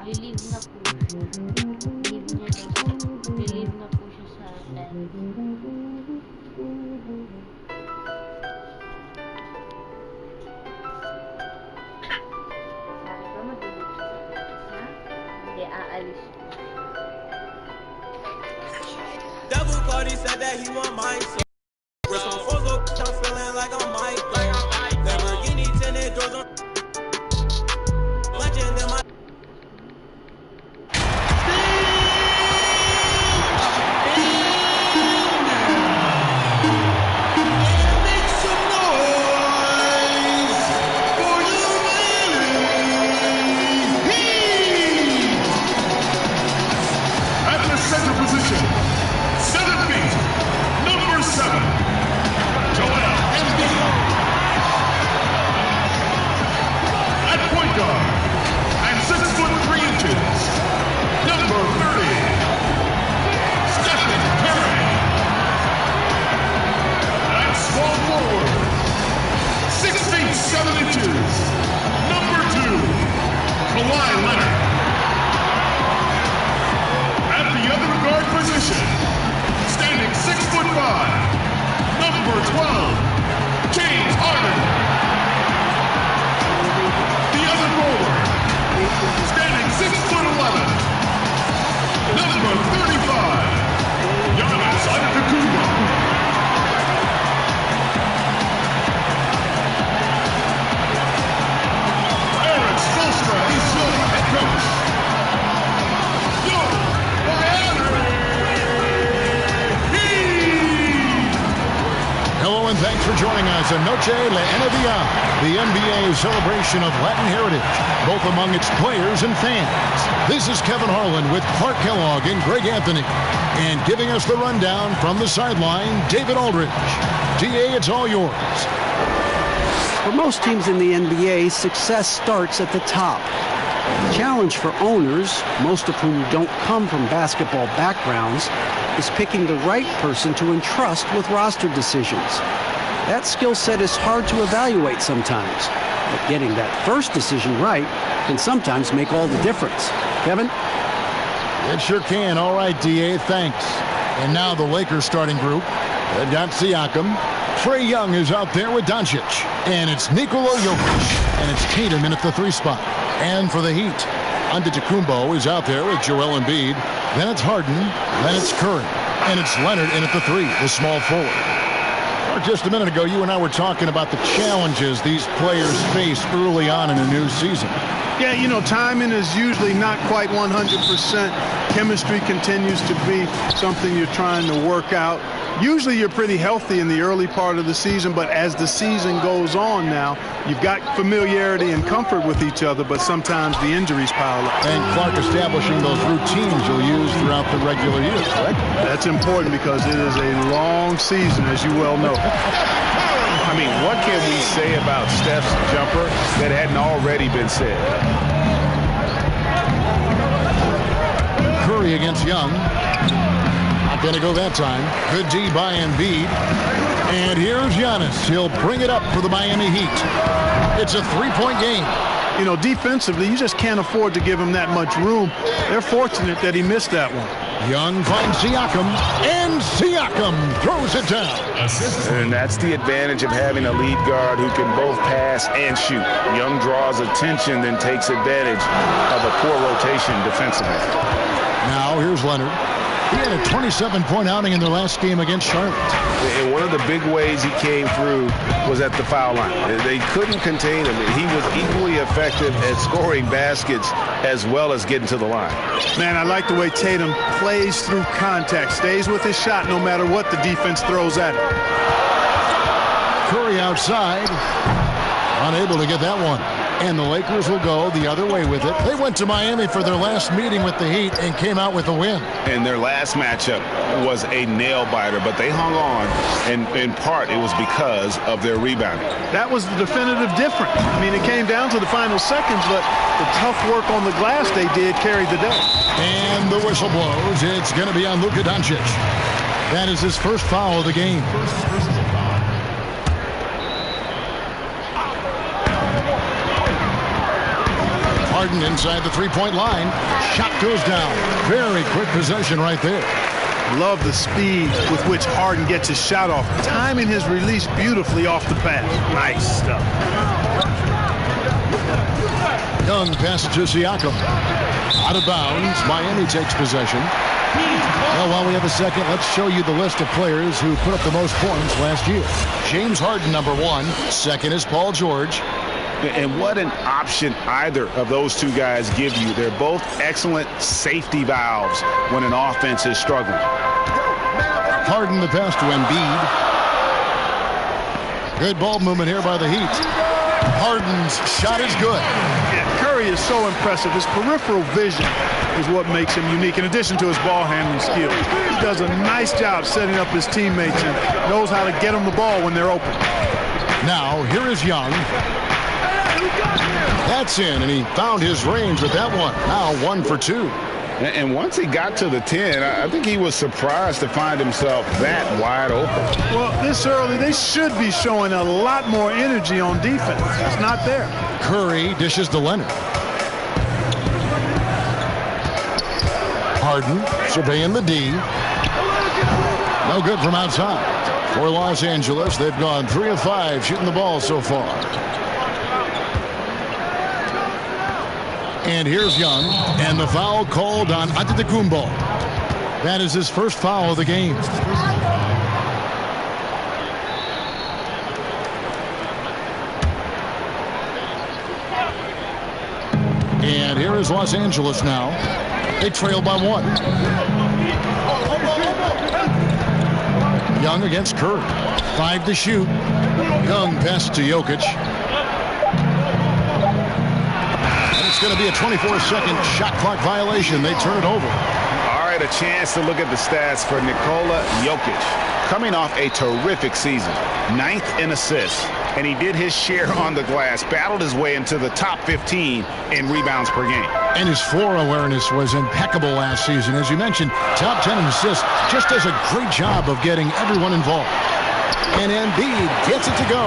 Relieve na po siya. Relieve na po siya sa parents. Sabi ko, mag-relieve siya sa parents, ha? Hindi, aalis po siya. Double Cody said that he want mine. So with some foes up, I'm feeling like I'm Michael. Lamborghini tinted doors on. Legend in my. At the center position, 7 feet, number 7, Joel Embiid. At point guard, and 6 foot 3 inches, number 30, Stephen Curry. At small forward, 6 feet 7 inches, number 2, Kawhi Leonard. At the other guard position, standing 6 foot 5, number 12, James Harden. The other forward, standing 6 foot 11, number 35, Giannis Antetokounmpo. Eric Spoelstra is your head coach. Hello and thanks for joining us on Noche La NBA, the NBA celebration of Latin heritage, both among its players and fans. This is Kevin Harlan with Clark Kellogg and Greg Anthony. And giving us the rundown from the sideline, David Aldridge. DA, it's all yours. For most teams in the NBA, success starts at the top. The challenge for owners, most of whom don't come from basketball backgrounds, is picking the right person to entrust with roster decisions. That skill set is hard to evaluate sometimes, but getting that first decision right can sometimes make all the difference. Kevin? It sure can. All right, DA, thanks. And now the Lakers starting group. They've got Siakam. Trae Young is out there with Doncic. And it's Nikola Jokic. And it's Tatum in at the 3 spot. And for the Heat, Antetokounmpo is out there with Joel Embiid. Then it's Harden. Then it's Curry. And it's Leonard in at the 3, the small forward. Just a minute ago, you and I were talking about the challenges these players face early on in a new season. Yeah, you know, timing is usually not quite 100%. Chemistry continues to be something you're trying to work out. Usually you're pretty healthy in the early part of the season, but as the season goes on now, you've got familiarity and comfort with each other, but sometimes the injuries pile up. And Clark establishing those routines you'll use throughout the regular year, correct? That's important because it is a long season, as you well know. I mean, what can we say about Steph's jumper that hadn't already been said? Curry against Young. Not going to go that time. Good D by Embiid. And here's Giannis. He'll bring it up for the Miami Heat. It's a 3-point game. You know, defensively, you just can't afford to give him that much room. They're fortunate that he missed that one. Young finds Siakam, and Siakam throws it down. And that's the advantage of having a lead guard who can both pass and shoot. Young draws attention, then takes advantage of a poor rotation defensively. Now here's Leonard. He had a 27-point outing in their last game against Charlotte. And one of the big ways he came through was at the foul line. They couldn't contain him. He was equally effective at scoring baskets as well as getting to the line. Man, I like the way Tatum plays through contact, stays with his shot no matter what the defense throws at him. Curry outside, unable to get that one. And the Lakers will go the other way with it. They went to Miami for their last meeting with the Heat and came out with a win. And their last matchup was a nail-biter, but they hung on, and in part it was because of their rebounding. That was the definitive difference. I mean, it came down to the final seconds, but the tough work on the glass they did carried the day. And the whistle blows. It's going to be on Luka Doncic. That is his first foul of the game. Harden inside the three-point line. Shot goes down. Very quick possession right there. Love the speed with which Harden gets his shot off. Timing his release beautifully off the pass. Nice stuff. Young passes to Siakam. Out of bounds. Miami takes possession. Well, while we have a second, let's show you the list of players who put up the most points last year. James Harden, number 1. Second is Paul George. And what an option either of those two guys give you. They're both excellent safety valves when an offense is struggling. Harden the pass to Embiid. Good ball movement here by the Heat. Harden's shot is good. Yeah, Curry is so impressive. His peripheral vision is what makes him unique, in addition to his ball handling skills. He does a nice job setting up his teammates and knows how to get them the ball when they're open. Now, here is Young. That's in, and he found his range with that one. Now 1 for 2. And once he got to the 10, I think he was surprised to find himself that wide open. Well, this early, they should be showing a lot more energy on defense. It's not there. Curry dishes to Leonard. Harden surveying the D. No good from outside. For Los Angeles, they've gone 3 of 5 shooting the ball so far. And here's Young, and the foul called on Antetokounmpo. That is his first foul of the game. And here is Los Angeles now. They trail by 1. Young against Curry. 5 to shoot. Young passes to Jokic. It's going to be a 24-second shot clock violation. They turn it over. All right, a chance to look at the stats for Nikola Jokic. Coming off a terrific season. 9th in assists. And he did his share on the glass. Battled his way into the top 15 in rebounds per game. And his floor awareness was impeccable last season. As you mentioned, top 10 in assists. Just does a great job of getting everyone involved. And Embiid gets it to go.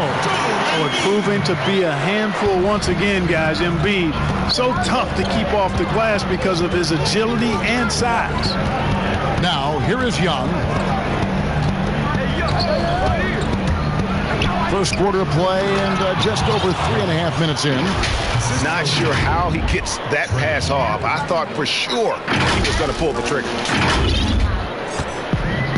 Oh, proving to be a handful once again, guys. Embiid, so tough to keep off the glass because of his agility and size. Now, here is Young. First quarter of play and just over 3.5 minutes in. Not sure how he gets that pass off. I thought for sure he was going to pull the trigger.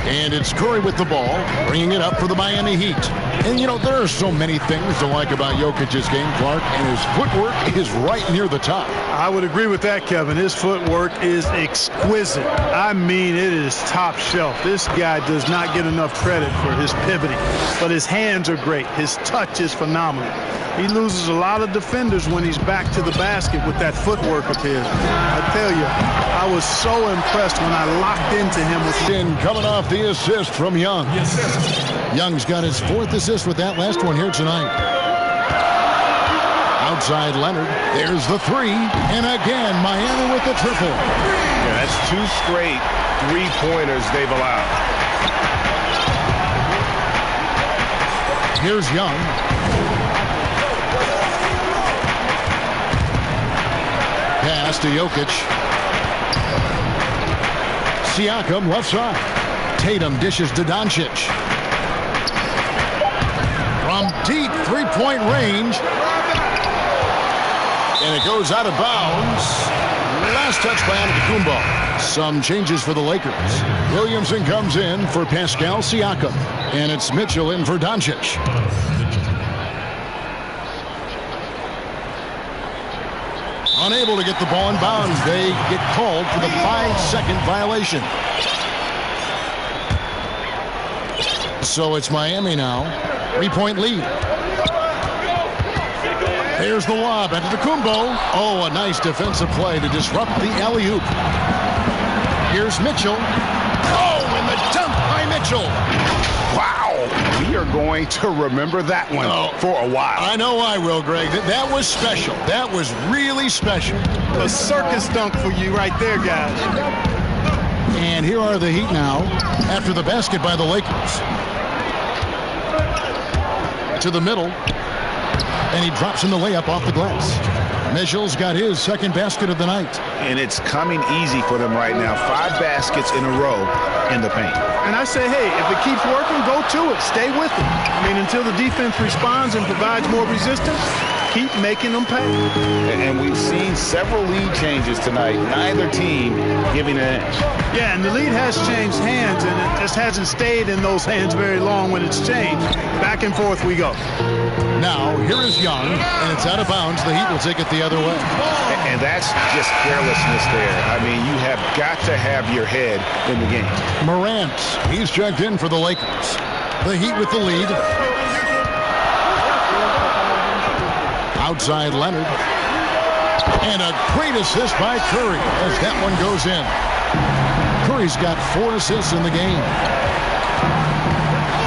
And it's Curry with the ball, bringing it up for the Miami Heat. And, you know, there are so many things to like about Jokic's game, Clark, and his footwork is right near the top. I would agree with that, Kevin. His footwork is exquisite. I mean, it is top shelf. This guy does not get enough credit for his pivoting, but his hands are great. His touch is phenomenal. He loses a lot of defenders when he's back to the basket with that footwork of his. I tell you, I was so impressed when I locked into him. Coming off the assist from Young. Young's got his 4th assist with that last one here tonight. Outside Leonard. There's the 3. And again, Miami with the triple. Yeah, that's 2 straight 3-pointers they've allowed. Here's Young. Pass to Jokic. Siakam left side. Tatum dishes to Doncic. From deep 3-point range. And it goes out of bounds. Last touch by Antetokounmpo. Some changes for the Lakers. Williamson comes in for Pascal Siakam. And it's Mitchell in for Doncic. Unable to get the ball in bounds. They get called for the 5-second violation. So it's Miami now. 3-point lead. There's the lob. Antetokounmpo. Oh, a nice defensive play to disrupt the alley-oop. Here's Mitchell. Oh, and the dunk by Mitchell. Wow. We are going to remember that one for a while. I know I will, Greg. That was special. That was really special. A circus dunk for you right there, guys. And here are the Heat now after the basket by the Lakers. To the middle. And he drops in the layup off the glass. Mitchell's got his second basket of the night. And it's coming easy for them right now. 5 baskets in a row in the paint. And I say, hey, if it keeps working, go to it. Stay with it. I mean, until the defense responds and provides more resistance, keep making them pay. And we've seen several lead changes tonight. Neither team giving an inch. Yeah, and the lead has changed hands, and it just hasn't stayed in those hands very long when it's changed. Back and forth we go. Now, here is Young, and it's out of bounds. The Heat will take it the other way. And that's just carelessness there. I mean, you have got to have your head in the game. Morant, he's checked in for the Lakers. The Heat with the lead. Outside Leonard. And a great assist by Curry as that one goes in. Curry's got 4 assists in the game.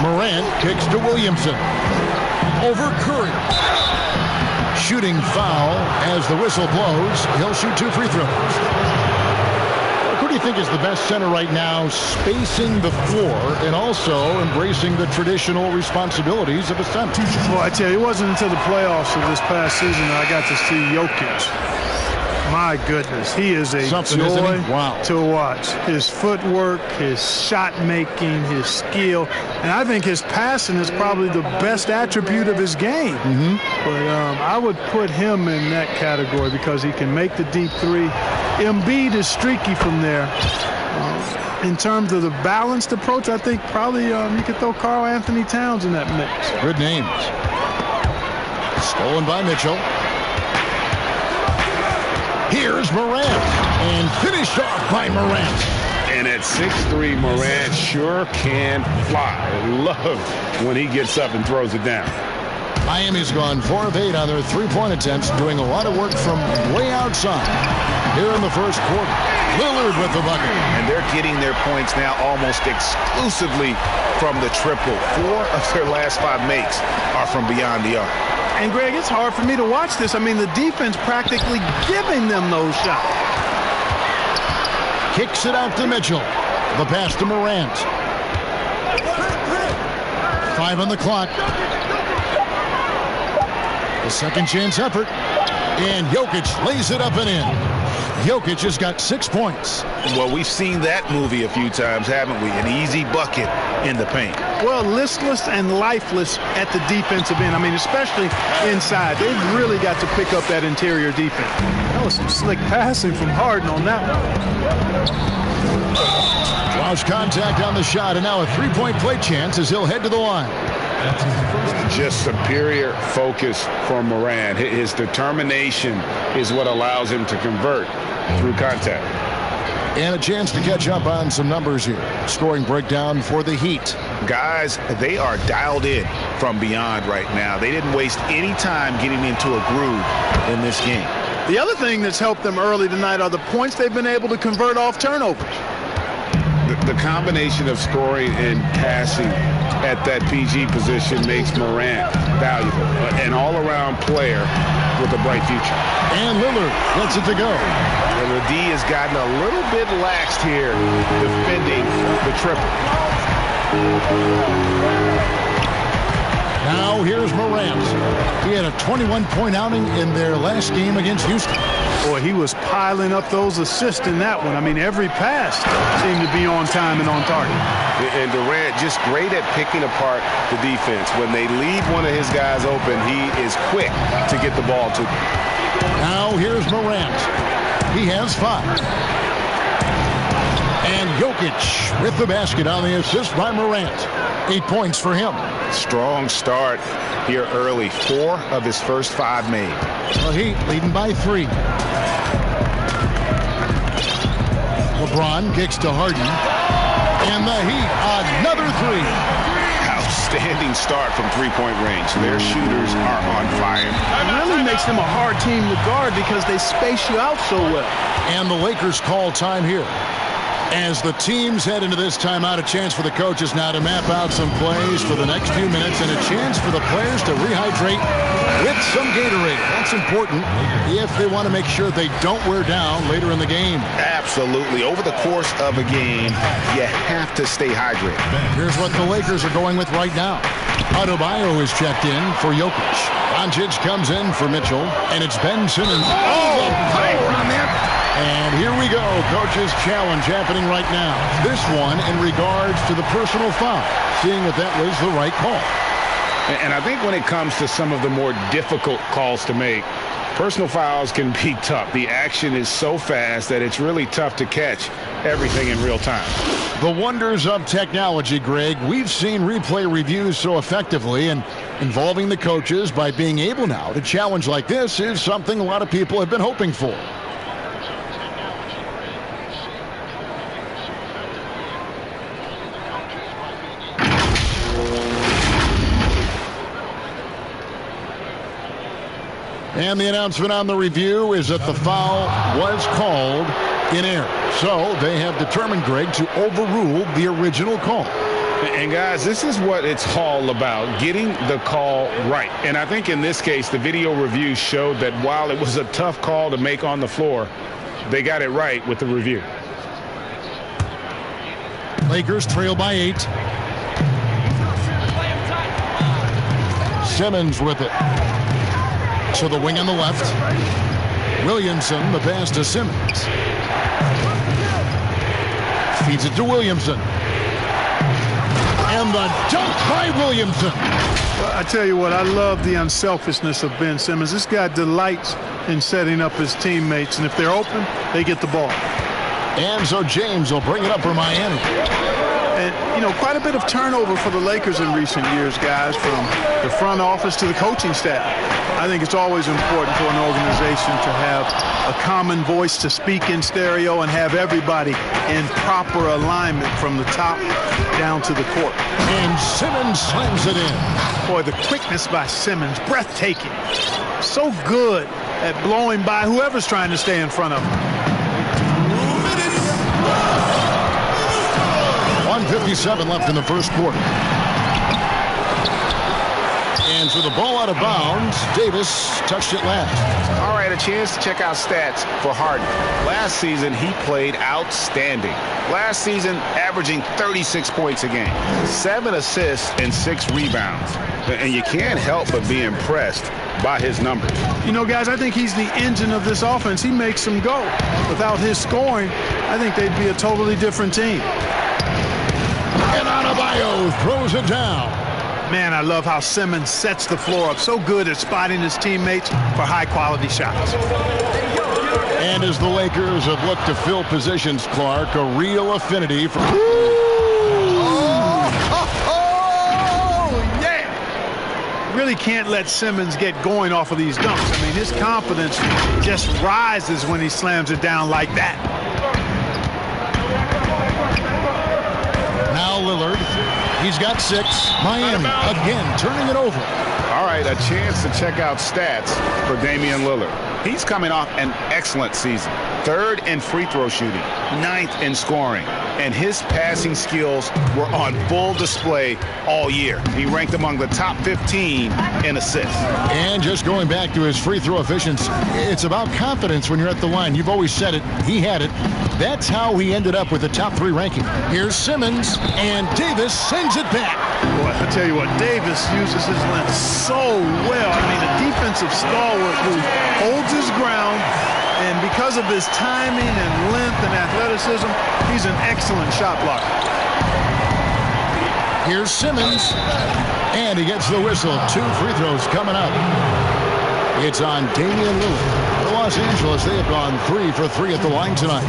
Morant kicks to Williamson. Over Curry. Shooting foul as the whistle blows. He'll shoot 2 free throws. Who do you think is the best center right now, spacing the floor and also embracing the traditional responsibilities of a center? Well, I tell you, it wasn't until the playoffs of this past season that I got to see Jokic. My goodness, he is a joy to watch. His footwork, his shot making, his skill, and I think his passing is probably the best attribute of his game. But I would put him in that category because he can make the deep three. Embiid is streaky from there. In terms of the balanced approach, I think probably you could throw Karl Anthony Towns in that mix. Good names. Stolen by Mitchell. Here's Morant, and finished off by Morant. And at 6'3", Morant sure can fly. I love when he gets up and throws it down. Miami's gone 4 of 8 on their 3-point attempts, doing a lot of work from way outside. Here in the first quarter, Lillard with the bucket. And they're getting their points now almost exclusively from the triple. 4 of their last 5 makes are from beyond the arc. And, Greg, it's hard for me to watch this. I mean, the defense practically giving them those shots. Kicks it out to Mitchell. The pass to Morant. 5 on the clock. The second chance effort. And Jokic lays it up and in. Jokic has got 6 points. Well, we've seen that movie a few times, haven't we? An easy bucket in the paint. Well, listless and lifeless at the defensive end. I mean, especially inside. They've really got to pick up that interior defense. That was some slick passing from Harden on that one. Draws contact on the shot, and now a 3-point play chance as he'll head to the line. Just superior focus for Morant. His determination is what allows him to convert through contact. And a chance to catch up on some numbers here. Scoring breakdown for the Heat. Guys, they are dialed in from beyond right now. They didn't waste any time getting into a groove in this game. The other thing that's helped them early tonight are the points they've been able to convert off turnovers. The combination of scoring and passing at that PG position makes Morant valuable. An all-around player with a bright future. And Lillard lets it to go. And the D has gotten a little bit laxed here defending the triple. Now here's Morant. He had a 21-point outing in their last game against Houston. Boy, he was piling up those assists in that one. I mean, every pass seemed to be on time and on target. And Durant just great at picking apart the defense. When they leave one of his guys open, he is quick to get the ball to them. Now here's Morant. He has 5. And Jokic with the basket on the assist by Morant. 8 points for him. Strong start here early. 4 of his first 5 made. The Heat leading by 3. LeBron kicks to Harden. And the Heat, another 3. Outstanding start from 3-point range. Their shooters are on fire. It really makes them a hard team to guard because they space you out so well. And the Lakers call time here. As the teams head into this timeout, a chance for the coaches now to map out some plays for the next few minutes and a chance for the players to rehydrate with some Gatorade. That's important if they want to make sure they don't wear down later in the game. Absolutely. Over the course of a game, you have to stay hydrated. Here's what the Lakers are going with right now. Adebayo is checked in for Jokic. Doncic comes in for Mitchell, and it's Ben Simmons. Oh, the power on that. And here we go. Coach's challenge happening right now. This one in regards to the personal foul, seeing that that was the right call. And I think when it comes to some of the more difficult calls to make, personal fouls can be tough. The action is so fast that it's really tough to catch everything in real time. The wonders of technology, Greg. We've seen replay reviews so effectively, and involving the coaches by being able now to challenge like this is something a lot of people have been hoping for. And the announcement on the review is that the foul was called in error. So they have determined, Greg, to overrule the original call. And guys, this is what it's all about, getting the call right. And I think in this case, the video review showed that while it was a tough call to make on the floor, they got it right with the review. Lakers trail by 8. Simmons with it. To the wing on the left. Williamson, the pass to Simmons. Feeds it to Williamson. And the dunk by Williamson. Well, I tell you what, I love the unselfishness of Ben Simmons. This guy delights in setting up his teammates, and if they're open, they get the ball. And so James will bring it up for Miami. And, you know, quite a bit of turnover for the Lakers in recent years, guys, from the front office to the coaching staff. I think it's always important for an organization to have a common voice to speak in stereo and have everybody in proper alignment from the top down to the court. And Simmons slams it in. Boy, the quickness by Simmons, breathtaking. So good at blowing by whoever's trying to stay in front of him. 1:57 left in the first quarter. And so the ball out of bounds. Davis touched it last. All right, a chance to check out stats for Harden. Last season, he played outstanding. Last season, averaging 36 points a game, 7 assists and 6 rebounds. And you can't help but be impressed by his numbers. You know, guys, I think he's the engine of this offense. He makes them go. Without his scoring, I think they'd be a totally different team. And Adebayo throws it down. Man, I love how Simmons sets the floor up. So good at spotting his teammates for high-quality shots. And as the Lakers have looked to fill positions, Clark, a real affinity for... Yeah! Really can't let Simmons get going off of these dunks. I mean, his confidence just rises when he slams it down like that. Now Lillard. He's got 6. Miami again turning it over. All right, a chance to check out stats for Damian Lillard. He's coming off an excellent season. 3rd in free throw shooting, 9th in scoring, and his passing skills were on full display all year. He ranked among the top 15 in assists. And just going back to his free throw efficiency, it's about confidence when you're at the line. You've always said it. He had it. That's how he ended up with the top 3 ranking. Here's Simmons, and Davis sends it back. Boy, I tell you what, Davis uses his length so well. I mean, a defensive stalwart who holds his ground, and because of his timing and length and athleticism, he's an excellent shot blocker. Here's Simmons, and he gets the whistle. 2 free throws coming up. It's on Damian Lillard. For Los Angeles, they have gone 3 for 3 at the line tonight.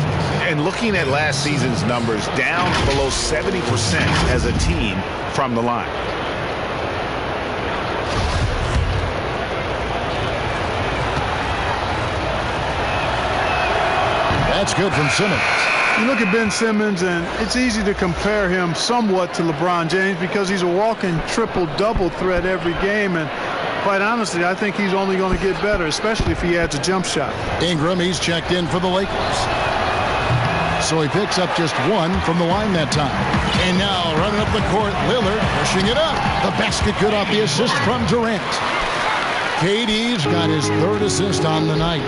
And looking at last season's numbers, down below 70% as a team from the line. That's good from Simmons. You look at Ben Simmons, and it's easy to compare him somewhat to LeBron James because he's a walking triple-double threat every game, and quite honestly, I think he's only going to get better, especially if he adds a jump shot. Ingram, he's checked in for the Lakers. so he picks up just 1 from the line that time. And now running up the court, Lillard pushing it up. The basket good off the assist from Durant. KD's got his 3rd assist on the night.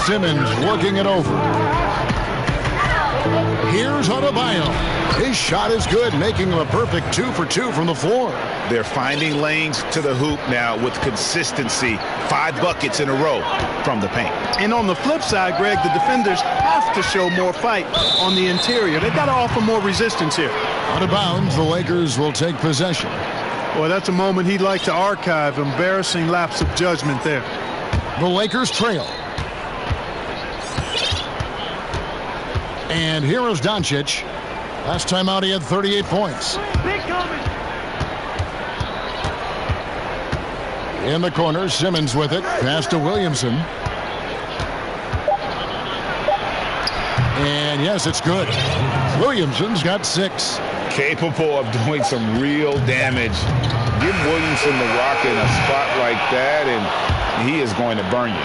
Simmons working it over. Here's Adebayo. His shot is good, making him a perfect 2 for 2 from the floor. They're finding lanes to the hoop now with consistency. 5 buckets in a row from the paint. And on the flip side, Greg, the defenders have to show more fight on the interior. They've got to offer more resistance here. Out of bounds, the Lakers will take possession. Well, that's a moment he'd like to archive. Embarrassing lapse of judgment there. The Lakers trail. And here is Doncic. Last time out, he had 38 points. In the corner, Simmons with it. Pass to Williamson. And yes, it's good. Williamson's got 6. Capable of doing some real damage. Give Williamson the rock in a spot like that, and he is going to burn you.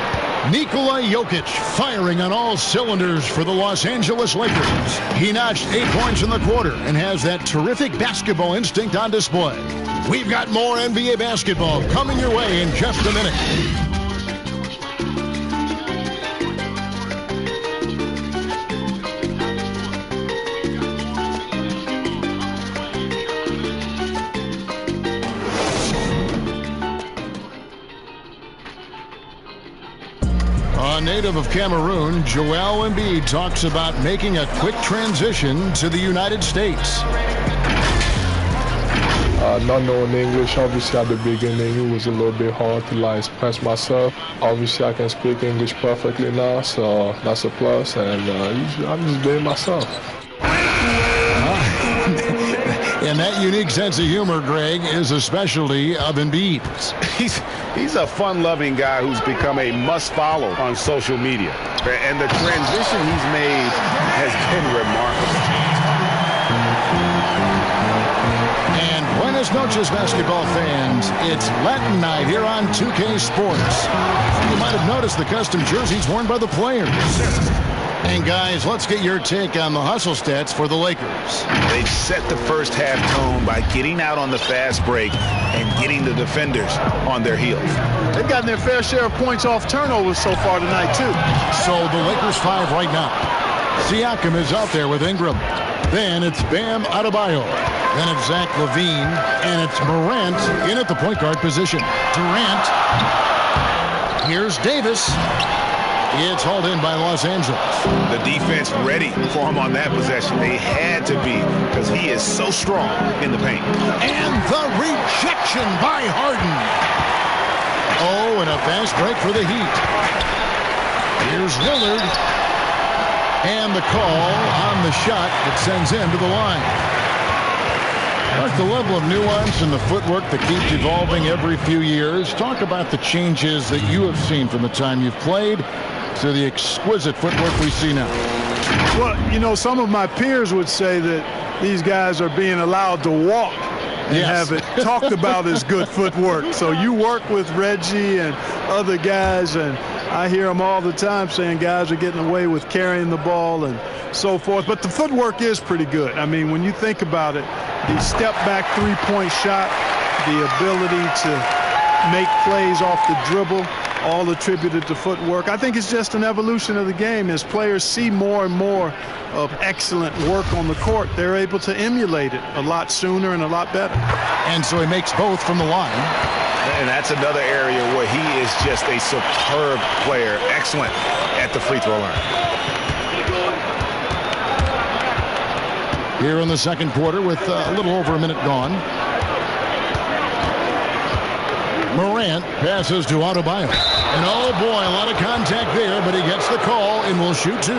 Nikola Jokic firing on all cylinders for the Los Angeles Lakers. He notched 8 points in the quarter and has that terrific basketball instinct on display. We've got more NBA basketball coming your way in just a minute. A native of Cameroon, Joel Embiid talks about making a quick transition to the United States. Not knowing English, obviously at the beginning it was a little bit hard to express myself. Obviously I can speak English perfectly now, so that's a plus, and I'm just being myself. And that unique sense of humor, Greg, is a specialty of Embiid's. He's a fun-loving guy who's become a must-follow on social media. And the transition he's made has been remarkable. And buenas noches, basketball fans. It's Latin night here on 2K Sports. You might have noticed the custom jerseys worn by the players. And guys, let's get your take on the hustle stats for the Lakers. They set the first half tone by getting out on the fast break and getting the defenders on their heels. They've gotten their fair share of points off turnovers so far tonight, too. So the Lakers 5 right now. Siakam is out there with Ingram. Then it's Bam Adebayo. Then it's Zach LaVine. And it's Morant in at the point guard position. Durant. Here's Davis. It's hauled in by Los Angeles. The defense ready for him on that possession. They had to be, because he is so strong in the paint. And the rejection by Harden. Oh, and a fast break for the Heat. Here's Lillard. And the call on the shot that sends him to the line. Mark, the level of nuance and the footwork that keeps evolving every few years. Talk about the changes that you have seen from the time you've played to the exquisite footwork we see now. Well, you know, some of my peers would say that these guys are being allowed to walk and have it talked about as good footwork. So you work with Reggie and other guys, and I hear them all the time saying guys are getting away with carrying the ball and so forth. But the footwork is pretty good. I mean, when you think about it, the step-back three-point shot, the ability to make plays off the dribble, all attributed to footwork. I think it's just an evolution of the game. As players see more and more of excellent work on the court, they're able to emulate it a lot sooner and a lot better. And so he makes both from the line. And that's another area where he is just a superb player, excellent at the free throw line. Here in the second quarter with a little over a minute gone. Morant passes to Adebayo. And oh boy, a lot of contact there, but he gets the call and will shoot 2.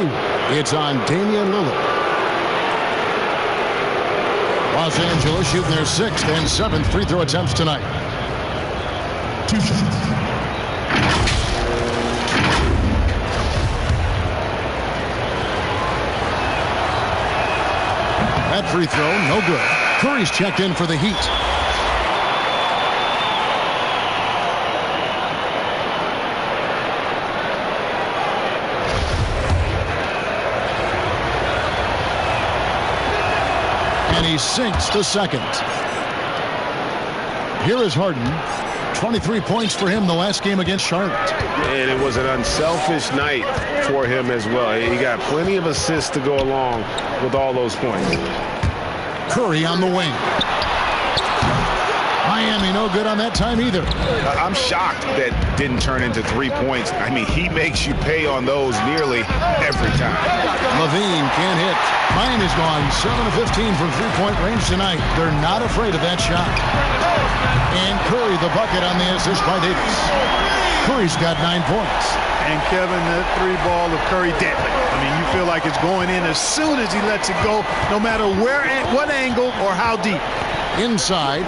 It's on Damian Lillard. Los Angeles shooting their 6th and 7th free throw attempts tonight. 2 shots. That free throw, no good. Curry's checked in for the Heat. And he sinks the second. Here is Harden. 23 points for him the last game against Charlotte. And it was an unselfish night for him as well. He got plenty of assists to go along with all those points. Curry on the wing. Miami no good on that time either. I'm shocked that didn't turn into 3 points. I mean, he makes you pay on those nearly every time. Levine can't hit. Miami's gone 7 of 15 from three-point range tonight. They're not afraid of that shot. And Curry the bucket on the assist by Davis. Curry's got 9 points. And Kevin, that three ball of Curry deadly. I mean, you feel like it's going in as soon as he lets it go, no matter where, what angle, or how deep. Inside.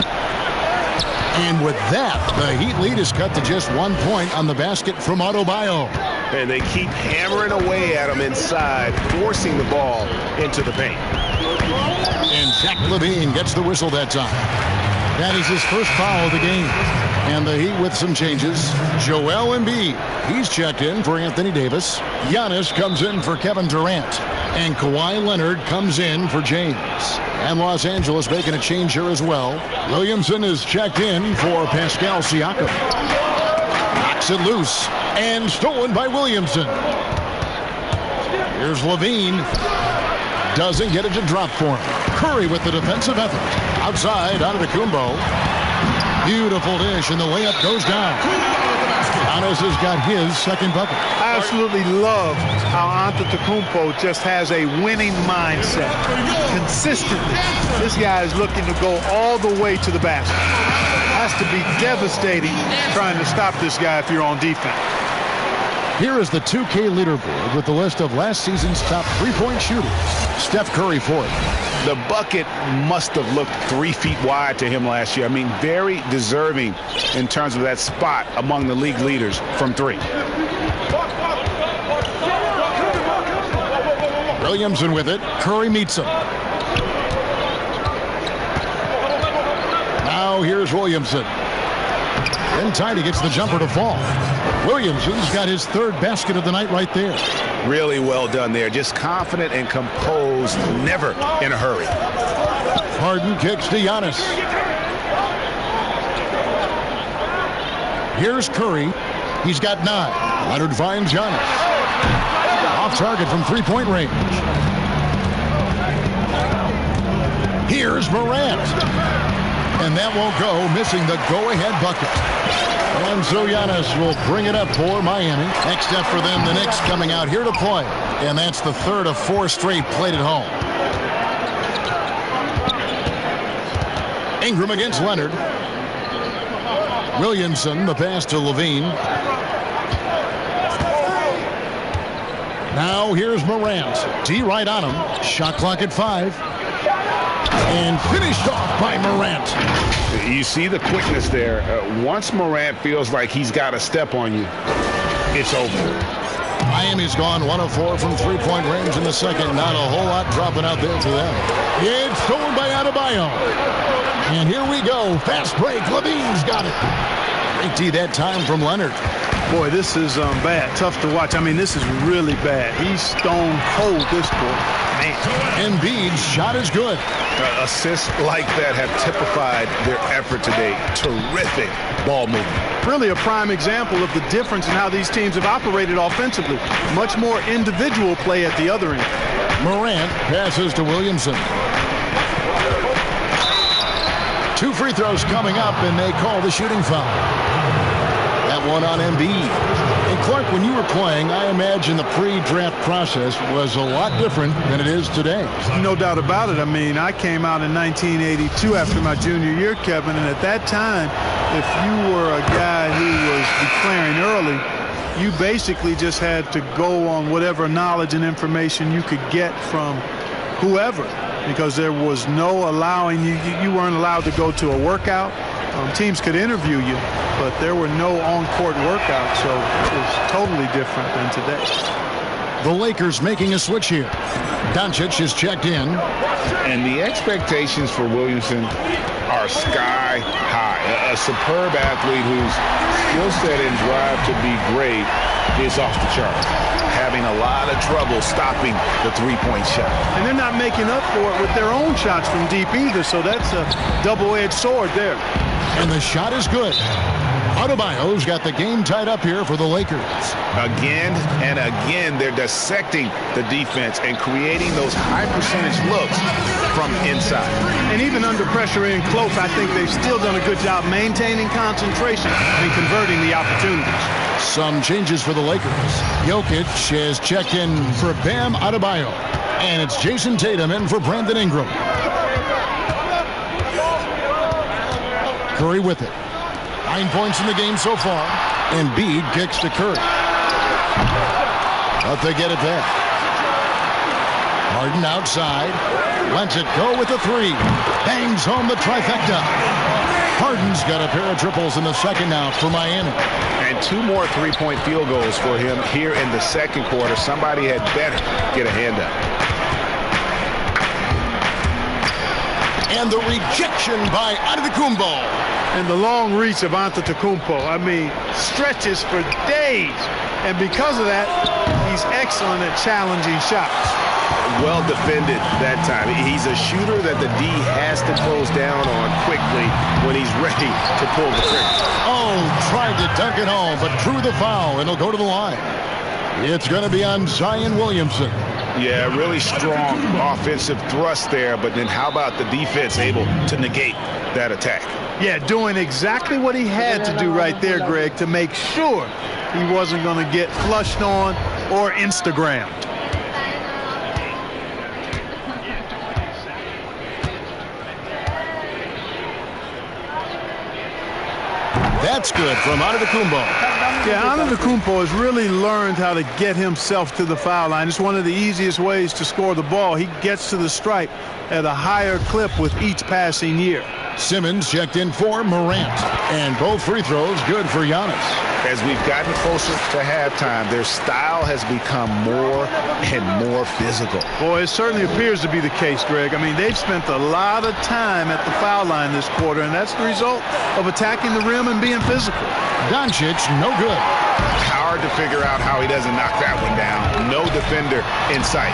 And with that, the Heat lead is cut to just 1 point on the basket from Adebayo. And they keep hammering away at him inside, forcing the ball into the paint. And Zach LaVine gets the whistle that time. That is his first foul of the game. And the Heat with some changes. Joel Embiid, he's checked in for Anthony Davis. Giannis comes in for Kevin Durant. And Kawhi Leonard comes in for James. And Los Angeles making a change here as well. Williamson is checked in for Pascal Siakam. Knocks it loose. And stolen by Williamson. Here's Levine. Doesn't get it to drop for him. Curry with the defensive effort. Outside, Antetokounmpo. Beautiful dish, and the layup goes down. Giannis has got his second bucket. I absolutely love how Antetokounmpo just has a winning mindset. Consistently, this guy is looking to go all the way to the basket. Has to be devastating trying to stop this guy if you're on defense. Here is the 2K leaderboard with the list of last season's top three-point shooters. Steph Curry fourth. The bucket must have looked 3 feet wide to him last year. I mean, very deserving in terms of that spot among the league leaders from 3. Williamson with it. Curry meets him. Now here's Williamson. Inside, he gets the jumper to fall. Williamson's got his third basket of the night right there. Really well done there. Just confident and composed, never in a hurry. Harden kicks to Giannis. Here's Curry. He's got 9. Leonard finds Giannis. Off target from three-point range. Here's Morant. And that won't go, missing the go-ahead bucket. And so Giannis will bring it up for Miami. Next step for them, the Knicks coming out here to play. And that's the third of 4 straight played at home. Ingram against Leonard. Williamson, the pass to Levine. Now here's Morant. D right on him. Shot clock at 5. And finished off by Morant. You see the quickness there. Once Morant feels like he's got a step on you, it's over. Miami's gone 1 of 4 from three-point range in the second. Not a whole lot dropping out there for them. It's stolen by Adebayo. And here we go. Fast break. Levine's got it. Great D that time from Leonard. Boy, this is bad. Tough to watch. I mean, this is really bad. He's stone cold, this boy. Man. Embiid's shot is good. Assists like that have typified their effort today. Terrific ball movement. Really a prime example of the difference in how these teams have operated offensively. Much more individual play at the other end. Morant passes to Williamson. 2 free throws coming up, and they call the shooting foul. That one on Embiid. And Clark, when you were playing, I imagine the pre-draft process was a lot different than it is today. No doubt about it. I mean, I came out in 1982 after my junior year, Kevin, and at that time, if you were a guy who was declaring early, you basically just had to go on whatever knowledge and information you could get from whoever, because there was no allowing you weren't allowed to go to a workout. Teams could interview you, but there were no on-court workouts, so it was totally different than today. The Lakers making a switch here. Doncic is checked in. And the expectations for Williamson are sky high. A superb athlete whose skill set and drive to be great is off the chart. Having a lot of trouble stopping the three-point shot. And they're not making up for it with their own shots from deep either, so that's a double-edged sword there. And the shot is good. Adebayo's got the game tied up here for the Lakers. Again and again, they're dissecting the defense and creating those high-percentage looks from inside. And even under pressure in close, I think they've still done a good job maintaining concentration and converting the opportunities. Some changes for the Lakers. Jokic has checked in for Bam Adebayo. And it's Jason Tatum in for Brandon Ingram. Curry with it. 9 points in the game so far. Embiid kicks to Curry. But they get it back. Harden outside. Lets it go with the three. Bangs home the trifecta. Harden's got a pair of triples in the second now for Miami. And 2 more three-point field goals for him here in the second quarter. Somebody had better get a hand up. And the rejection by Antetokounmpo. And the long reach of Antetokounmpo, I mean, stretches for days. And because of that, he's excellent at challenging shots. Well defended that time. He's a shooter that the D has to close down on quickly when he's ready to pull the trigger. Oh, tried to dunk it home, but drew the foul, and he'll go to the line. It's going to be on Zion Williamson. Yeah, really strong offensive thrust there, but then how about the defense able to negate that attack? Yeah, doing exactly what he had to do right there, Greg, to make sure he wasn't going to get flushed on or Instagrammed. That's good from Antetokounmpo. Yeah, Antetokounmpo has really learned how to get himself to the foul line. It's one of the easiest ways to score the ball. He gets to the stripe at a higher clip with each passing year. Simmons checked in for Morant. And both free throws good for Giannis. As we've gotten closer to halftime, their style has become more and more physical. Boy, it certainly appears to be the case, Greg. I mean, they've spent a lot of time at the foul line this quarter, and that's the result of attacking the rim and being physical. Doncic, no good. Hard to figure out how he doesn't knock that one down. No defender in sight.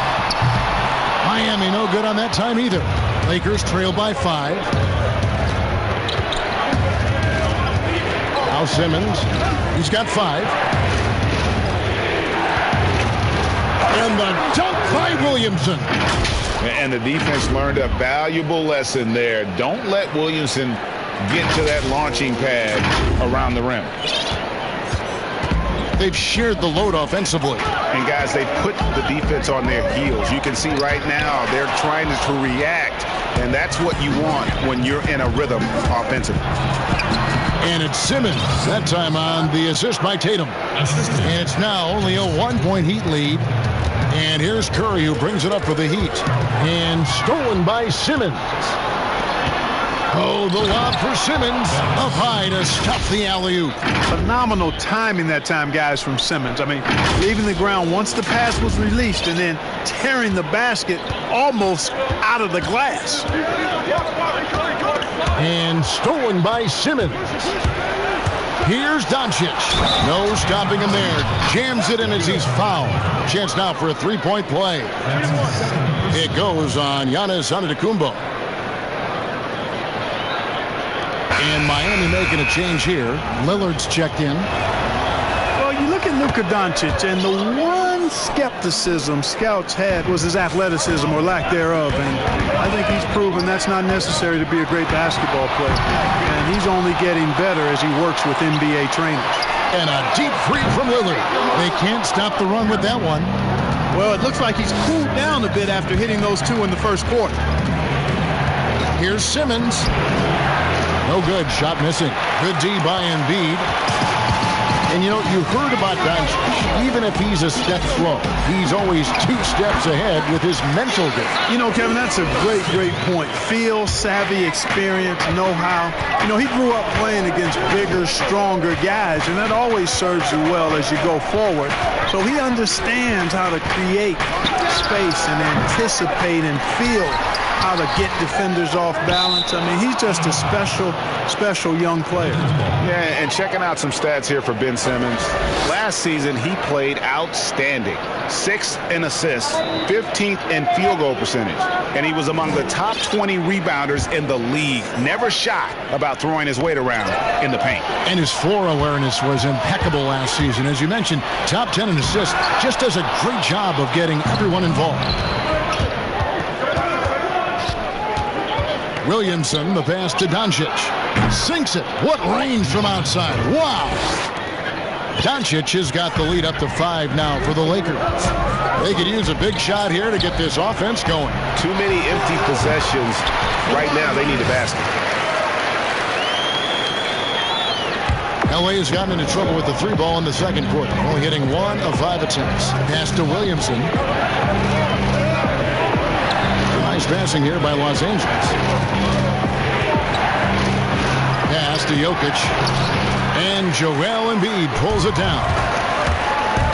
Miami no good on that time either. Lakers trail by 5. Now Simmons, he's got 5. And the dunk by Williamson. And the defense learned a valuable lesson there. Don't let Williamson get to that launching pad around the rim. They've shared the load offensively. And guys, they put the defense on their heels. You can see right now they're trying to react, and that's what you want when you're in a rhythm offensively. And it's Simmons, that time on the assist by Tatum. And it's now only a 1-point Heat lead. And here's Curry, who brings it up for the Heat. And stolen by Simmons. Oh, the lob for Simmons. Up high to stop the alley-oop. Phenomenal timing that time, guys, from Simmons. I mean, leaving the ground once the pass was released and then tearing the basket almost out of the glass. And stolen by Simmons. Here's Doncic. No stopping him there. Jams it in as he's fouled. Chance now for a 3-point play. It goes on Giannis Antetokounmpo. And Miami making a change here. Lillard's checked in. Well, you look at Luka Doncic, and the one skepticism scouts had was his athleticism or lack thereof. And I think he's proven that's not necessary to be a great basketball player. And he's only getting better as he works with NBA trainers. And a deep three from Lillard. They can't stop the run with that one. Well, it looks like he's cooled down a bit after hitting those 2 in the first quarter. Here's Simmons. No good. Shot missing. Good D by Embiid. And, you know, you heard about Doncic. Even if he's a step slow, he's always 2 steps ahead with his mental game. You know, Kevin, that's a great point. Feel, savvy, experience, know-how. You know, he grew up playing against bigger, stronger guys, and that always serves you well as you go forward. So he understands how to create space and anticipate and feel how to get defenders off balance. I mean, he's just a special young player. Yeah, and checking out some stats here for Ben Simmons. Last season, he played outstanding. 6th in assists, 15th in field goal percentage. And he was among the top 20 rebounders in the league. Never shy about throwing his weight around in the paint. And his floor awareness was impeccable last season. As you mentioned, top 10 in assists. Just does a great job of getting everyone involved. Williamson, the pass to Doncic. Sinks it. What range from outside. Wow. Doncic has got the lead up to 5 now for the Lakers. They could use a big shot here to get this offense going. Too many empty possessions. Right now, they need a basket. LA has gotten into trouble with the 3 ball in the second quarter. Only hitting 1 of 5 attempts. Pass to Williamson. Nice passing here by Los Angeles. Pass to Jokic. And Joel Embiid pulls it down.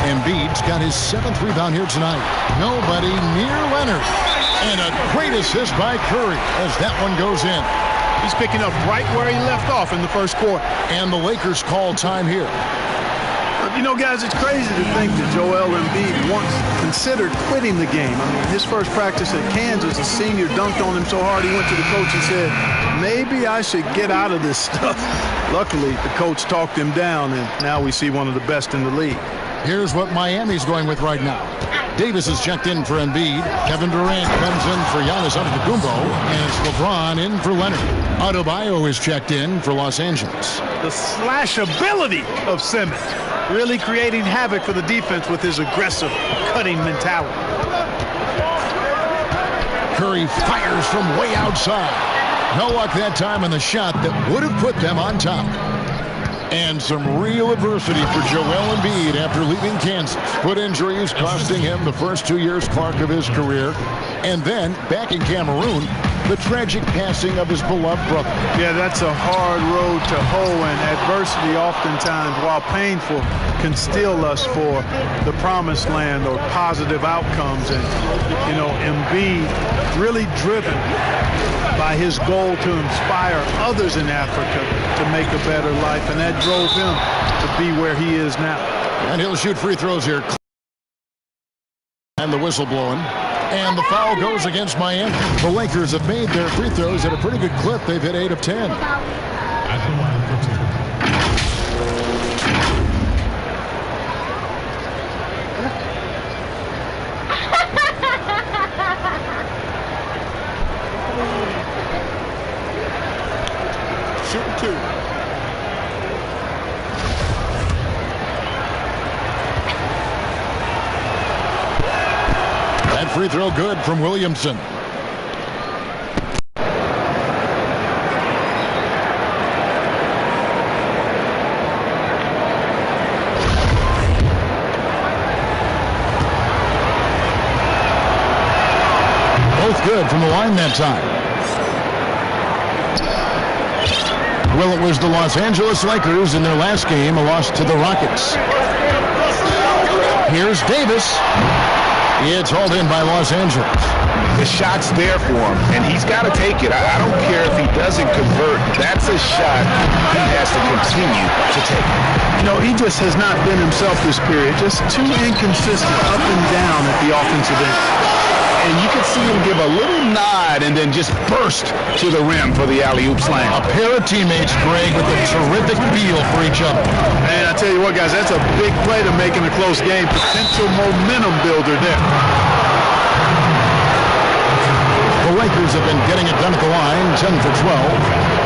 Embiid's got his 7th rebound here tonight. Nobody near Leonard. And a great assist by Curry as that one goes in. He's picking up right where he left off in the first quarter. And the Lakers call time here. You know, guys, it's crazy to think that Joel Embiid once considered quitting the game. I mean, his first practice at Kansas, a senior dunked on him so hard he went to the coach and said, maybe I should get out of this stuff. Luckily, the coach talked him down, and now we see one of the best in the league. Here's what Miami's going with right now. Davis is checked in for Embiid. Kevin Durant comes in for Giannis Antetokounmpo. And it's LeBron in for Leonard. Adebayo is checked in for Los Angeles. The slash ability of Simmons, really creating havoc for the defense with his aggressive, cutting mentality. Curry fires from way outside. No luck that time on the shot that would have put them on top. And some real adversity for Joel Embiid after leaving Kansas. Foot injuries costing him the first 2 years, Clark, of his career. And then, back in Cameroon, the tragic passing of his beloved brother. Yeah, that's a hard road to hoe, and adversity oftentimes, while painful, can steal us for the promised land or positive outcomes. And, you know, Embiid really driven by his goal to inspire others in Africa to make a better life, and that drove him to be where he is now. And he'll shoot free throws here. And the whistle blowing. And the foul goes against Miami. The Lakers have made their free throws at a pretty good clip. They've hit 8 of 10. Shoot 2. That free throw good from Williamson. Both good from the line that time. Well, it was the Los Angeles Lakers in their last game, a loss to the Rockets. Here's Davis. It's hauled in by Los Angeles. The shot's there for him, and he's got to take it. I don't care if he doesn't convert. That's a shot he has to continue to take. You know, he just has not been himself this period. Just too inconsistent up and down at the offensive end. And you can see him give a little nod and then just burst to the rim for the alley-oop slam. A pair of teammates, Greg, with a terrific feel for each other. And I tell you what, guys, that's a big play to make in a close game. Potential momentum builder there. The Lakers have been getting it done at the line, 10 for 12.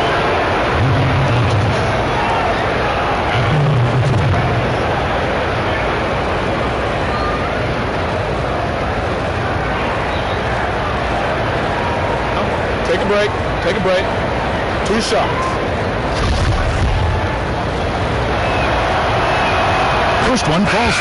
Take a break. 2 shots. First one falls